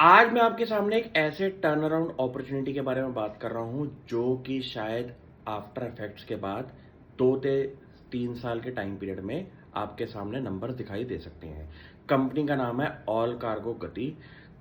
आज मैं आपके सामने एक ऐसे टर्न अराउंड अपॉर्चुनिटी के बारे में बात कर रहा हूं जो कि शायद आफ्टर इफेक्ट्स के बाद 2 से 3 साल के टाइम पीरियड में आपके सामने नंबर दिखाई दे सकते हैं। कंपनी का नाम है ऑल कार्गो गति।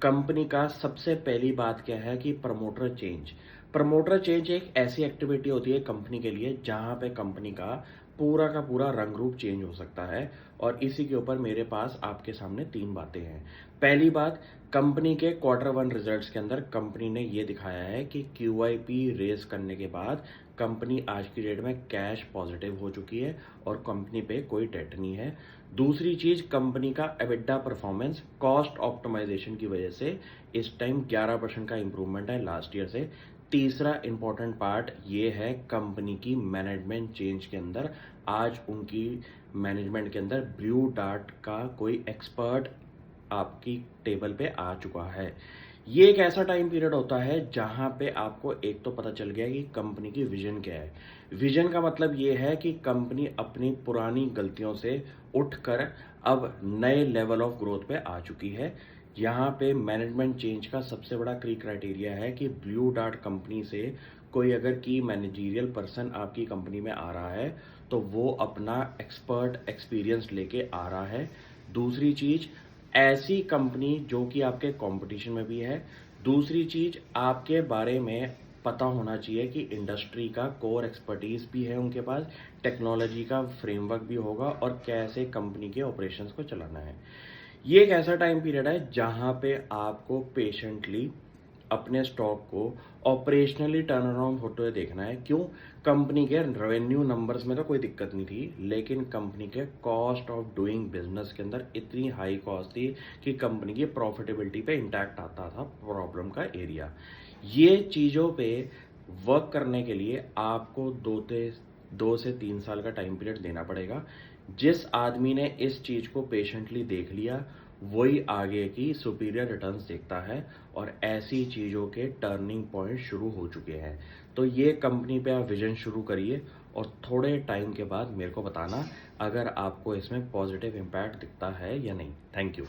कंपनी का सबसे पहली बात क्या है कि प्रमोटर चेंज। प्रमोटर चेंज एक ऐसी एक्टिविटी होती है कंपनी के लिए जहां पे कंपनी का पूरा रंग रूप चेंज हो सकता है। और इसी के ऊपर मेरे पास आपके सामने 3 बातें हैं। पहली बात, कंपनी के Q1 रिजल्ट्स के अंदर कंपनी ने ये दिखाया है कि QIP रेस करने के बाद कंपनी आज की डेट में कैश पॉजिटिव हो चुकी है और कंपनी पे कोई डेट नहीं है। दूसरी चीज, कंपनी का EBITDA परफॉर्मेंस कॉस्ट ऑप्टिमाइजेशन की वजह से इस टाइम 11% का इंप्रूवमेंट है लास्ट ईयर से। तीसरा इंपॉर्टेंट पार्ट ये है कंपनी की मैनेजमेंट चेंज के अंदर आज उनकी मैनेजमेंट के अंदर ब्लू डार्ट का कोई एक्सपर्ट आपकी टेबल पे आ चुका है। ये एक ऐसा टाइम पीरियड होता है जहां पे आपको एक तो पता चल गया कि कंपनी की विजन क्या है। विजन का मतलब ये है कि कंपनी अपनी पुरानी गलतियों से उठकर अब नए लेवल ऑफ ग्रोथ पे आ चुकी है। यहाँ पे मैनेजमेंट चेंज का सबसे बड़ा क्राइटेरिया है कि ब्लू डार्ट कंपनी से कोई अगर की मैनेजरियल पर्सन आपकी कंपनी में आ रहा है तो वो अपना एक्सपर्ट एक्सपीरियंस लेके आ रहा है। दूसरी चीज, ऐसी कंपनी जो कि आपके कंपटीशन में भी है। दूसरी चीज, आपके बारे में पता होना चाहिए कि इंडस्ट्री का कोर एक्सपर्टीज भी है उनके पास, टेक्नोलॉजी का फ्रेमवर्क भी होगा और कैसे कंपनी के ऑपरेशंस को चलाना है। ये एक ऐसा टाइम पीरियड है जहां पे आपको पेशेंटली अपने स्टॉक को ऑपरेशनली टर्न अराउंड होते हुए देखना है। क्यों? कंपनी के रेवेन्यू नंबर्स में तो कोई दिक्कत नहीं थी, लेकिन कंपनी के कॉस्ट ऑफ डूइंग बिजनेस के अंदर इतनी हाई कॉस्ट थी कि कंपनी की प्रॉफिटेबिलिटी पे इंटैक्ट आता था प्रॉब्लम का एरिया। ये चीज़ों पे वर्क करने के लिए आपको 2 से 3 साल का टाइम पीरियड देना पड़ेगा। जिस आदमी ने इस चीज़ को पेशेंटली देख लिया वही आगे की सुपीरियर रिटर्न्स देखता है और ऐसी चीज़ों के टर्निंग पॉइंट शुरू हो चुके हैं। तो ये कंपनी पे आप विजन शुरू करिए और थोड़े टाइम के बाद मेरे को बताना अगर आपको इसमें पॉजिटिव इम्पैक्ट दिखता है या नहीं। Thank you.